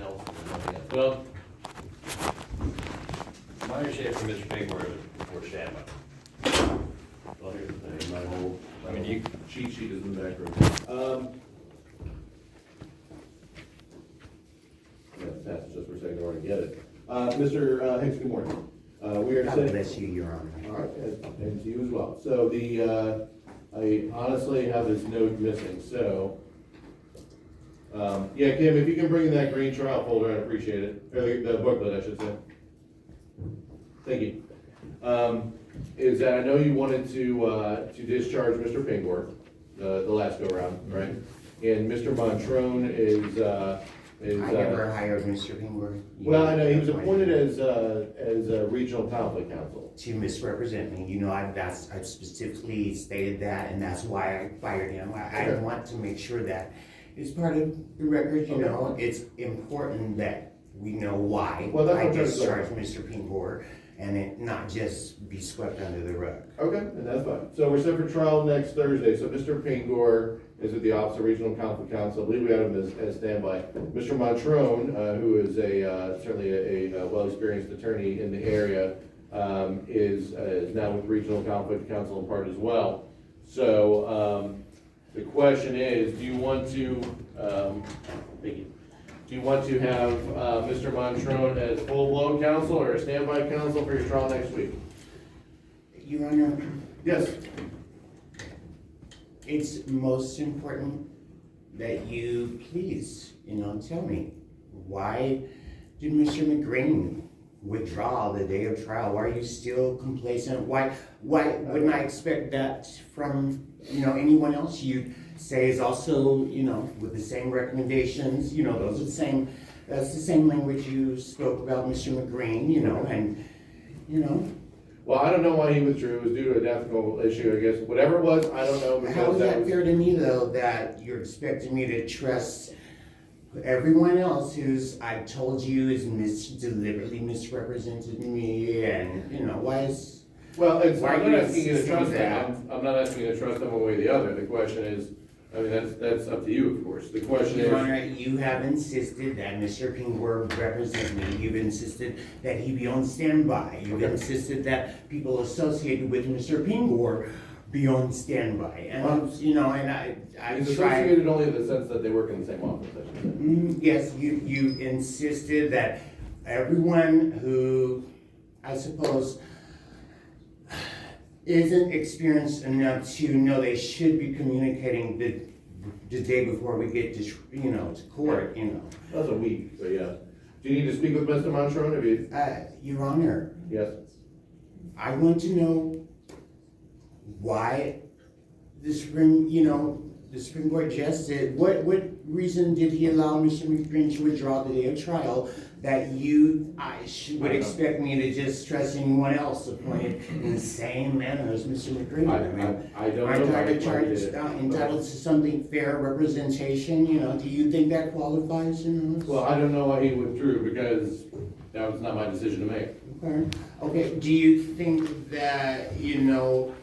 else? Well, my understanding from Mr. Pingmore is before standby. Well, here's the thing, my whole, I mean, you, cheat sheet is in the back room. Yeah, pass it just for a second, I already get it. Mr. Hicks, good morning. We are God sitting. bless you, Your Honor. All right, and to you as well. So I honestly have this note missing, so, yeah, Kim, if you can bring in that green trial folder, I'd appreciate it, or the booklet, I should say. Thank you. Is that I know you wanted to discharge Mr. Pingor, the last go-around, right? And Mr. Montrone is. I never hired Mr. Pingler. Well, I know, he was appointed as a regional conflict counsel. To misrepresent me, you know, I've specifically stated that, and that's why I fired him. I want to make sure that it's part of the record, you know, it's important that we know why I discharged Mr. Pingor, and it not just be swept under the rug. Okay, and that's fine. So we're set for trial next Thursday. So Mr. Pingor is at the Office of Regional Conflict Counsel. I believe we have him as standby. Mr. Montrone, who is certainly a well-experienced attorney in the area, is now with Regional Conflict Counsel in part as well. So the question is, do you want to have Mr. Montrone as full-blown counsel or a standby counsel for your trial next week? Your Honor. Yes. It's most important that you please, you know, tell me, why did Mr. McGreen withdraw the day of trial? Why are you still complacent? Why wouldn't I expect that from, you know, anyone else you'd say is also, you know, with the same recommendations, you know, that's the same language you spoke about Mr. McGreen, you know, and, you know. Well, I don't know why he withdrew. It was due to an ethical issue, I guess. Whatever it was, I don't know. How is that fair to me, though, that you're expecting me to trust everyone else who's, I told you, is deliberately misrepresented me, and, you know, why is... Well, I'm not asking you to trust them. I'm not asking you to trust them one way or the other. The question is, I mean, that's up to you, of course. The question is... Your Honor, you have insisted that Mr. Pingor represent me. You've insisted that he be on standby. You've insisted that people associated with Mr. Pingor be on standby. And, you know, and I He's associated only in the sense that they work in the same office, I should say. Yes, you insisted that everyone who, I suppose, isn't experienced enough to know they should be communicating the day before we get to, you know, to court, you know. That's a week, but yeah. Do you need to speak with Mr. Montrone? Have you... Your Honor. Yes. I want to know why the Supreme Court just said, what reason did he allow Mr. McGreen to withdraw the day of trial that would expect me to just trust anyone else appointed in the same manner as Mr. McGreen? I don't know. Aren't I entitled to something fair representation? You know, do you think that qualifies? You know? Well, I don't know why he withdrew because that was not my decision to make. Okay. Do you think that, you know,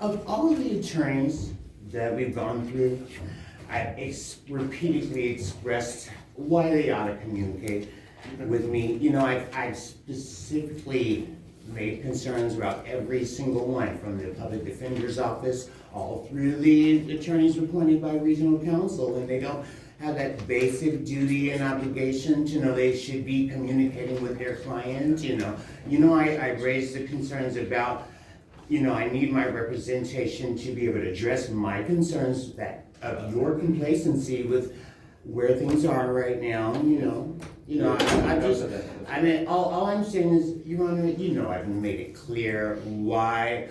of all of the attorneys that we've gone through, I repeatedly expressed why they ought to communicate with me. You know, I've specifically made concerns about every single one, from the public defender's office all through the attorneys appointed by regional counsel, and they don't have that basic duty and obligation to know they should be communicating with their client. I raised the concerns about, I need my representation to be able to address my concerns of your complacency with where things are right now. All I'm saying is, Your Honor, I've made it clear why,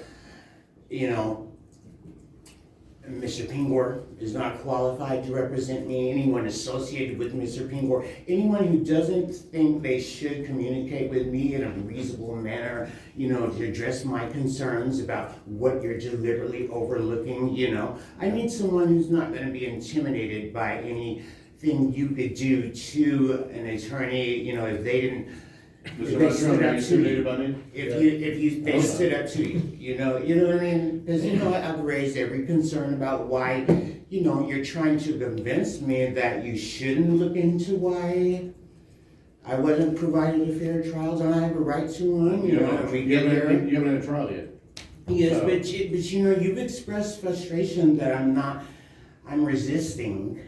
Mr. Pingor is not qualified to represent me. Anyone associated with Mr. Pingor, anyone who doesn't think they should communicate with me in a reasonable manner, to address my concerns about what you're deliberately overlooking, I need someone who's not going to be intimidated by anything you could do to an attorney, if they didn't. If they stood up to you, if they stood up to you, you know what I mean? Because I've raised every concern about why, you're trying to convince me that you shouldn't look into why I wasn't provided a fair trial, and I have a right to one, You and we get there. haven't had a trial yet. Yes, So- but you've expressed frustration that I'm resisting,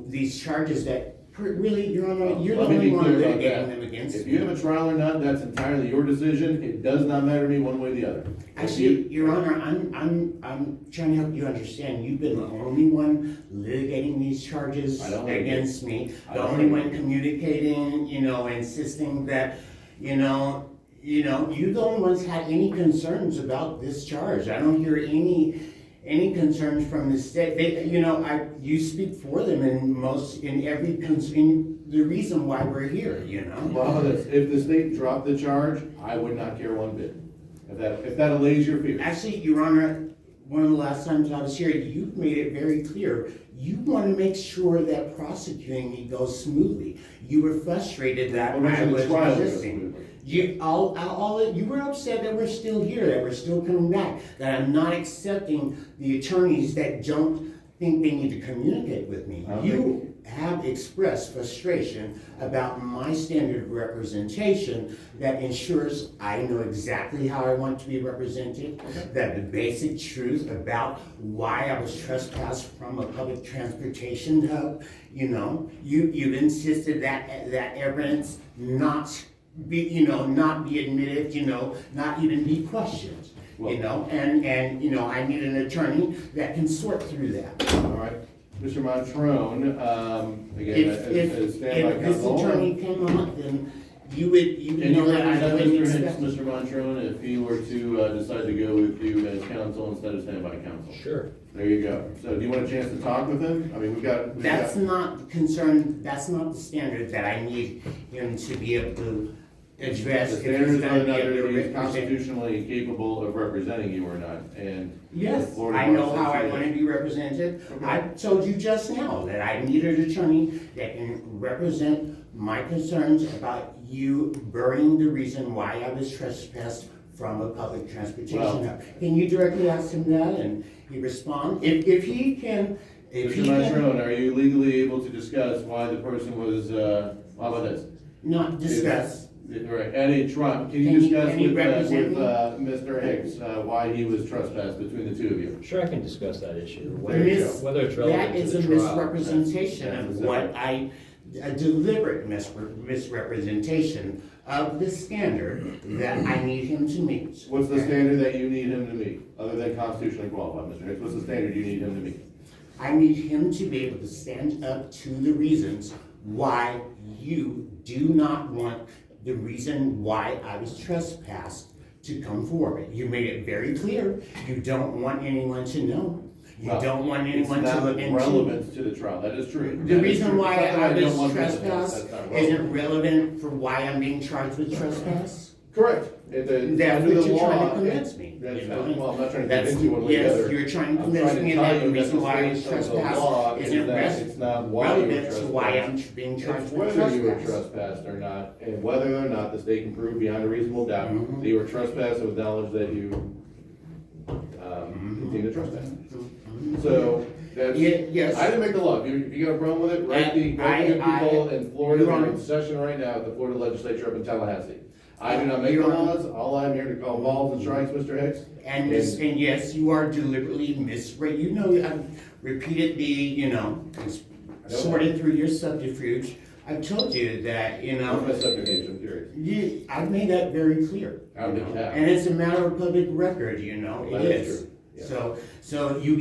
these charges that, really, Your Honor, you're the Let me only be one clear about litigating that. them against If me. you have a trial or not, that's entirely your decision. It does not matter to me one way or the other. Actually, Your Honor, I'm trying to help you understand, you've been the only one litigating these charges I don't against me. I The don't only litigate. one communicating, insisting that, you're the only ones had any concerns about this charge. I don't hear any concerns from the state. You speak for them in the reason why we're here, Well, if the state dropped the charge, I would not care one bit. If that allays your fears. Actually, Your Honor, one of the last times I was here, you made it very clear, you want to make sure that prosecuting me goes smoothly. You were frustrated that Well, I the was trial goes resisting. smoothly. You were upset that we're still here, that we're still coming back, that I'm not accepting the attorneys that don't think they need to communicate with me. You have expressed frustration about my standard of representation that ensures I know exactly how I want to be represented, that the basic truth about why I was trespassed from a public transportation hub, you've insisted that evidence not be admitted, not even be questioned, and I need an attorney that can sort through that. All right. Mr. Montrone, again, If standby this counsel. attorney came on, then you would Can you know that I represent wouldn't Mr. Hicks, expect. Mr. Montrone, if he were to decide to go with you as counsel instead of standby counsel? Sure. There you go. So do you want a chance to talk with him? I mean, That's not the concern, that's not the standard that I need him to be able to address. The if standard he's is gonna whether or be not able to he's represent- constitutionally capable of representing you or not, and. Yes, Florida I know Bar how I Association. want to be represented. Okay. I told you just now that I need an attorney that can represent my concerns about you burying the reason why I was trespassed from a public transportation Well- hub. Can you directly ask him that and he respond? If he can, Mr. Montrone, are you legally able to discuss why the person was, how about this? not discuss. Right, at a trial, can Can you you- discuss can you with represent me? Mr. Hicks, why he was trespassed between the two of you? Sure, I can discuss that issue, There you go. whether it's That relevant is to a the trial. misrepresentation That's of what a deliberate misrepresentation of the standard that I need him to meet. What's the standard that you need him to meet, other than constitutionally qualified, Mr. Hicks? What's the standard you need him to meet? I need him to be able to stand up to the reasons why you do not want the reason why I was trespassed to come forward. You made it very clear, you don't want anyone to know. You Well, don't want anyone to look It's into. not relevant to the trial, that is true. The That is reason true. why It's not that I don't was want people to know. trespassed That's not relevant. isn't relevant for why I'm being charged with trespass? Correct. That's Under what the you're trying law, to convince me. That's you not, know? well, I'm not trying to That's, convince you one way or the yes, other. you're trying to I'm convince trying to me tell that you the reason why I was the state of the trespassed law is isn't that it's not why you were relevant to why I'm trespassed. being charged It's with whether you were trespass. trespassed or not, and whether or not the state can prove beyond a reasonable doubt Mhm. that you were trespassed with knowledge that you continue to trespass. So, that's, Yes. I didn't make the law. If you got a problem with it, write the people in Florida, You're they're on. in session right now at the Florida legislature up in Tallahassee. I do not make the You're on. laws, all I'm here to call balls and strikes, Mr. Hicks. And yes, you are deliberately I've repeatedly, sorted through your subterfuge. I've told you that, What's my subterfuge, I'm curious. I've made that very clear. I don't think you have. And it's a matter of public record, That it is is. true. Yeah. So you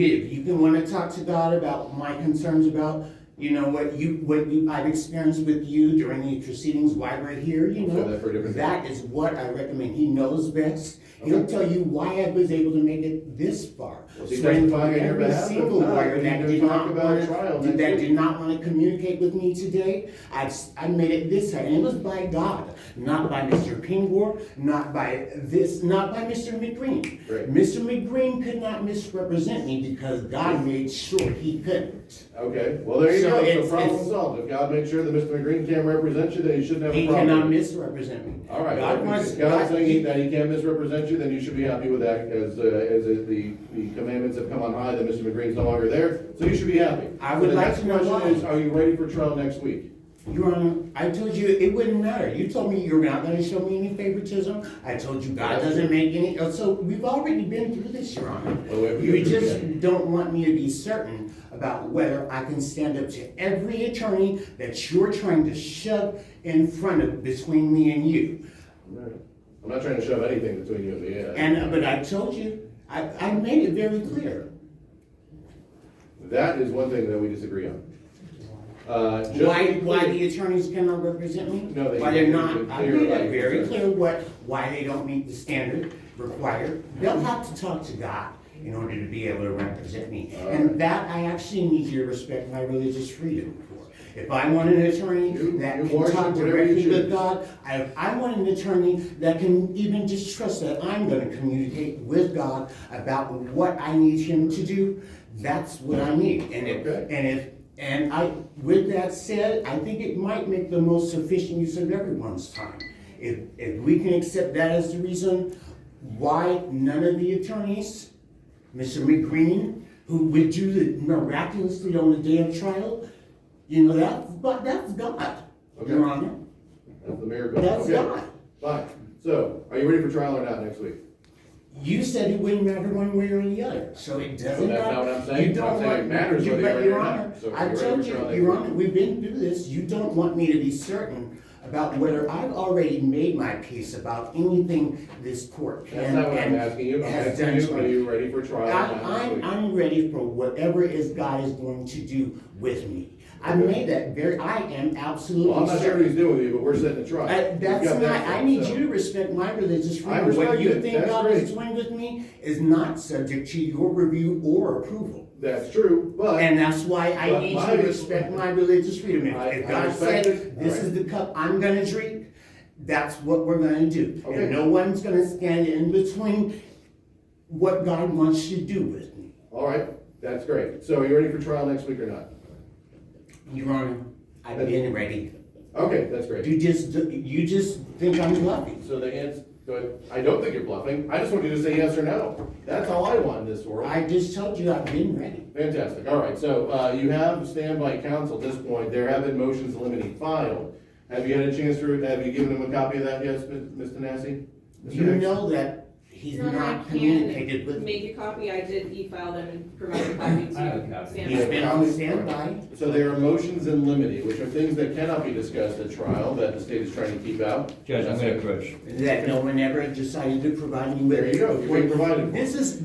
can wanna talk to God about my concerns about, what I've experienced with you during the proceedings, why we're here, We'll save that for a different day. That is what I recommend. He knows best. He'll Okay. tell you why I was able to make it this far. Was he Strength testifying on your every behalf? If single not, lawyer we that need to did talk not about want trial to, next that week. did not want to communicate with me today. I made it this time, and it was by God, not by Mr. Pingor, not by Mr. McGreen. Great. Mr. McGreen could not misrepresent me because God made sure he couldn't. Okay, well, there you So go, so it's- problem it's- solved. If God makes sure that Mr. McGreen can't represent you, then he shouldn't have He a problem. cannot misrepresent me. All right, God wants, if God's God, saying that he can't misrepresent you, then you should be happy with that, as the commandments have come on high, that Mr. McGreen's no longer there, so you should be happy. I would So the like next to know question why. is, are you ready for trial next week? Your Honor, I told you it wouldn't matter. You told me you're not gonna show me any favoritism. I told you God doesn't make any, so we've already been through this, Your Honor. Well, we have to You go through it just again. don't want me to be certain about whether I can stand up to every attorney that you're trying to shove in front of between me and you. I'm not trying to shove anything between you and me. But I told you, I made it very clear. That is one thing that we disagree on. Just to Why be clear- the attorneys cannot represent me? No, they- Why they're not, they've been I clear made about it your very concerns. clear why they don't meet the standard required. They'll have to talk to God in order to be able to represent me. All And right. that I actually need you to respect my religious freedom for. If I want an attorney that you can worship talk whatever you directly choose. with God, I want an attorney that can even just trust that I'm gonna communicate with God about what I need him to do. That's what I need. Okay. With that said, I think it might make the most sufficient use of everyone's time. If we can accept that as the reason why none of the attorneys, Mr. McGreen, who would do the miraculously on the day of trial, you know, that's God, Okay. Your Honor. That's the miracle. That's Okay. God. Fine. So, are you ready for trial or not next week? You said it wouldn't matter one way or the other, so it doesn't that's matter. not what I'm saying. You don't I'm saying it want- matters you- whether but you're Your ready or not. Honor, So if I you're ready told for trial you, next Your week- Honor, we've been through this. You don't want me to be certain about whether I've already made my peace about anything this court can That's not what I'm and asking you. I'm has asking done you, to are me. you ready for trial or not next week? I'm ready for whatever is God is going to do with me. I Okay. made that I am absolutely Well, I'm not sure what certain. he's doing with you, but we're setting a trial. That's We've got not, that I set, need so. you to respect my religious I freedom. respect What you it. think That's God great. is doing with me is not subject to your review or approval. That's true, but. And that's why I But need my- you to respect my religious freedom. I If God respect said, it. this All is right. the cup I'm gonna drink, that's what we're gonna do. Okay. And no one's gonna stand in between what God wants to do with me. All right, that's great. So are you ready for trial next week or not? Your Honor, I've been ready. Okay, that's great. You just think I'm bluffing. So the answer, go ahead. I don't think you're bluffing. I just want you to say yes or no. That's all I want in this world. I just told you I've been ready. Fantastic. All right, so you have standby counsel at this point. There have been motions limiting filed. Have you had a chance to, have you given him a copy of that, yes, Mr. Nassi? Mr. You Hicks? know that he's Your Honor, I not communicated can with me. make a copy, I did e-file them and provide a copy I have a to copy. Sam. He's been on standby. So there are motions in limine, which are things that cannot be discussed at trial, that the state is trying to keep out. Judge, I'm gonna approach. That no one ever decided to provide me with. There you go. You're being provided for. This is,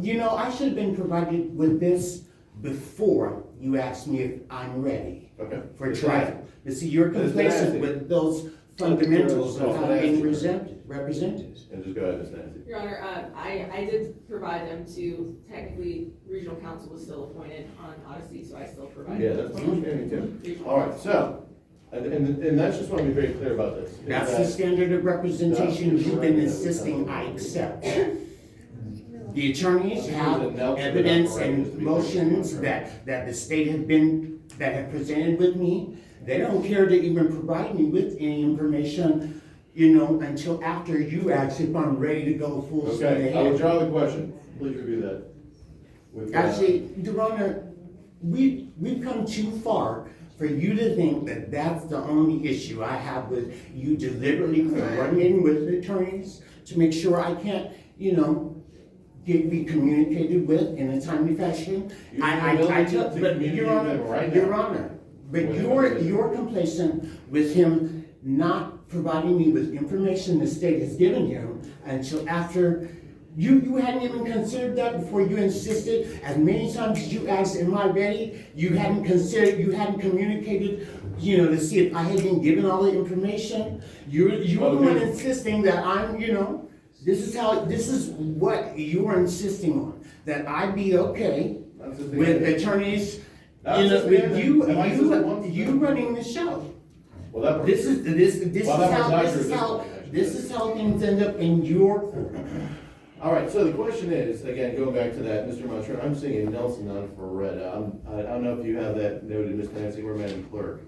you know, I should have been provided with this before you asked me if I'm ready Okay. for trial. You see, you're Mr. complacent Nassi. with those fundamentals of how Mr. being Nassi. represented. And just go ahead, Ms. Nancy. Your Honor, I did provide them to, technically, regional counsel was still appointed on Odyssey, so I still provided. Yeah, that's my understanding too. Regional All right, counsel. so, and that's just want to be very clear about this. is That's that- the standard of representation you've been insisting I accept. The attorneys have evidence and motions that the state that have presented with me. They don't care to even provide me with any information, you know, until after you ask if I'm ready to go full steam Okay, I ahead. withdraw the question. Please review that. With, Actually, Your Honor, we've come too far for you to think that that's the only issue I have with you deliberately coordinating with the attorneys to make sure I can't, you know, be communicated with in a timely fashion. You have the ability to But communicate Your with Honor, them right Your now. Honor, but Whatever. you're complacent with him not providing me with information the state has given him until after. You hadn't even considered that before you insisted, as many times as you asked, am I ready? You hadn't considered, you hadn't communicated, you know, to see if I had been given all the information. You were the one insisting that I'm, you know, this is what you are insisting on, that I be okay That's just the with idea. attorneys, That's you know, just the with idea. you, Am I just one? you running the show. Well, that. This is Well, that part's not true at this how point, actually. this is how things end up in your court. All right, so the question is, again, going back to that, Mr. Montreux, I'm seeing a Nelson on Ferretta. I don't know if you have that noted, Ms. Nancy, or Madam Clerk.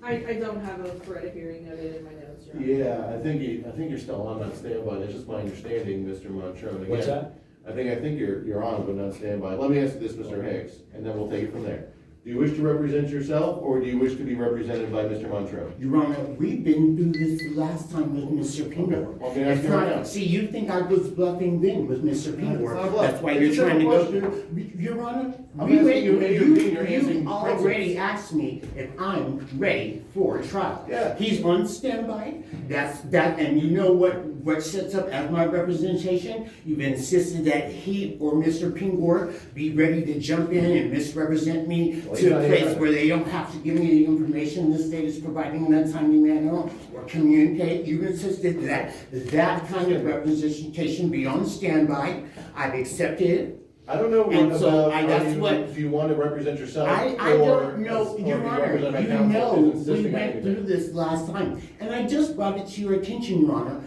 I don't have a Feretta hearing noted in my notes, Your Honor. Yeah, I think you're still on standby. That's just my understanding, Mr. Montreux. And What's again, that? I think you're on, but not standby. Let me ask you this, Mr. Higgs, and then we'll take it from there. Do you wish to represent yourself, or do you wish to be represented by Mr. Montreux? Your Honor, we've been through this last time with Mr. Pingor. Okay, ask It's you right now. not, see, you think I was bluffing then with Mr. It's not a Pingor. bluff. That's why It's you're a trying to simple go question. through. Your Honor, I'm asking you, A or B, you're answering you already principles. asked me if I'm ready for trial. Yeah. He's on standby, and you know what sets up as my representation? You've insisted that he or Mr. Pingor be ready to jump in and misrepresent me Well, to he's a not place here. where they don't have to give me the information the state is providing in a timely manner or communicate. You insisted that kind of representation be on standby. I've accepted it. I don't know what And so about, that's what- do you want to represent yourself? I or don't know, or Your do you Honor, represent my you counsel know, who's we insisting on went anything? through this last time, and I just brought it to your attention, Your Honor.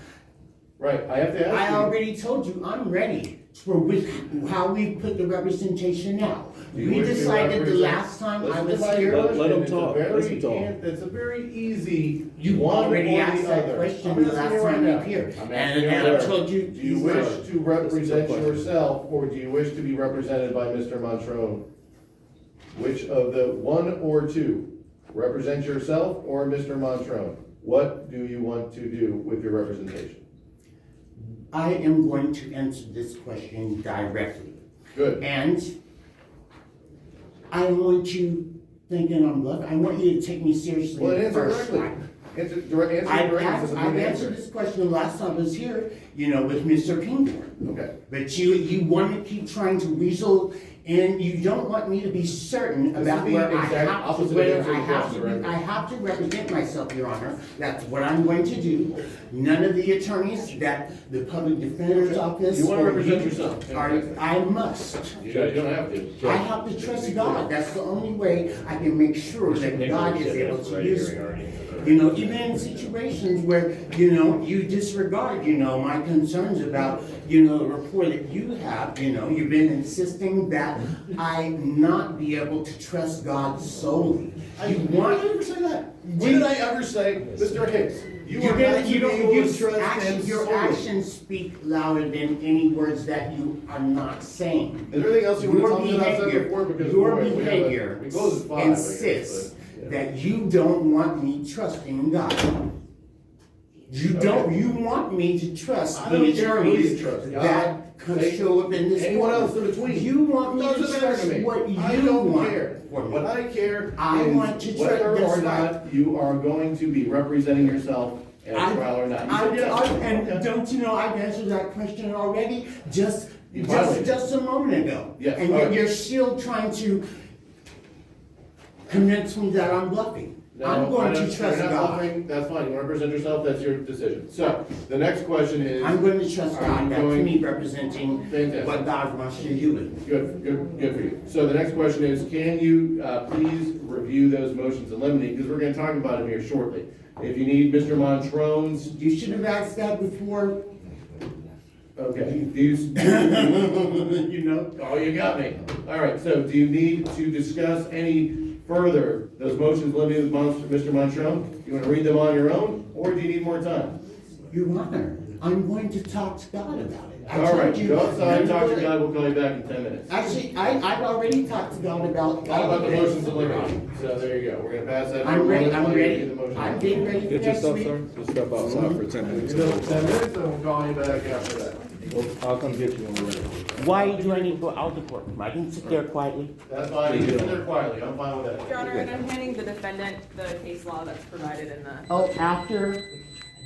Right, I have to ask I you. already told you, I'm ready for how we put the representation now. Do you We wish to decided the represent- last time I Listen to was my here. question. Let him It's a talk. very Let him talk. It's a very easy. You one already or asked the that other. question I'm the asking last you right time now. you appeared. I'm And asking I you, told you. do you he's wish not. to represent question. yourself, or do you wish to be represented by Mr. Montrone? Which of the one or two? Represent yourself or Mr. Montrone? What do you want to do with your representation? I am going to answer this question directly. Good. And I don't want you thinking I'm bluffing. I want you to take me seriously Well, the answer first directly. time. Answer directly. I've answered this question last time I was here, with Mr. Pingor. Okay. But you want to keep trying to weasel, and you don't want me to be certain This about is the where I exact have to, opposite of whether answering I the have question, to, right? I have to represent myself, Your Honor. That's what I'm going to do. None of the attorneys that the public defender's office. You want to or represent yourself. I must. You don't have to. I have to trust God. That's the only way I can make sure that God is able to use me. Even in situations where, you disregard, my concerns about, the rapport that you have, you've been insisting that I not be able to trust God solely. You When did want, I ever say that? When did I ever say, Mr. Hicks, you are not to be able to trust him your solely? actions speak louder than any words that you are not saying. Is there anything else you want to tell me that I've said before? Because Your boy, we behavior close at 5, I guess, insists but- that you don't want me trusting God. You want me to trust I the don't care who you attorneys trust, God, that could Satan, show up in this anyone court. else in between. You want me to Doesn't matter trust to me. what you I don't want care. for me. What I care I want to is trust- whether or that's not you are going to be representing yourself at trial or not. You said yes. And Okay. don't you know I've answered that question already just You violated. just a moment ago. Yes, And all yet right. you're still trying to convince me that I'm bluffing. No, I'm going to you're trust not God. bluffing. That's fine. You want to represent yourself, that's your decision. So, the next question is. I'm going to trust Are God. you That's going- me representing Fantastic. what God wants to do with me. Good for you. So the next question is, can you please review those motions in limine, because we're going to talk about them here shortly. If you need Mr. Montrone's, You should have asked that before, okay, do you, you know. oh, you got me. All right, so do you need to discuss any further those motions limited with Mr. Montrone? You want to read them on your own, or do you need more time? Your Honor, I'm going to talk to God about it. I All told right, you- go outside, talk to God, we'll call you back in 10 minutes. Actually, I've already talked to God about How all about of the this. motions in limine? So there you go, we're going to pass that. I'm ready, I'll I'm give you ready. the motion. I'm getting ready for Get next yourself, week. sir. Just step outside for 10 minutes. You know, 10 minutes, and we'll call you back after that. I'll come get you when we're ready. Why do I need to go out the courtroom? I can sit there quietly. That's fine, you can sit there quietly, I'm fine with that. Your Honor, and I'm handing the defendant the case law that's provided in the. Oh, after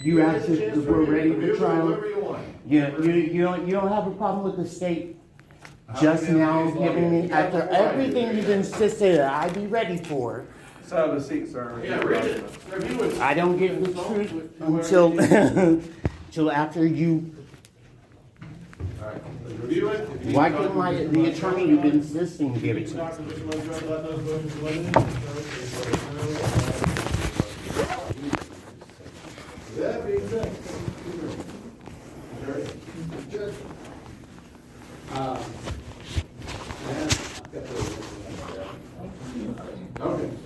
you asked if we're ready for trial, Whatever you want. you don't have a problem with the state just now giving me, after everything you've insisted that I be ready for, Let's have a seat, sir. Yeah, read it, review it. I don't get the truth until, till after you, All right, review it. If you why talk couldn't to Mr. the attorney you've been Montrose- insisting give it If to you me? talk to Mr. Montrose about those motions, let me know.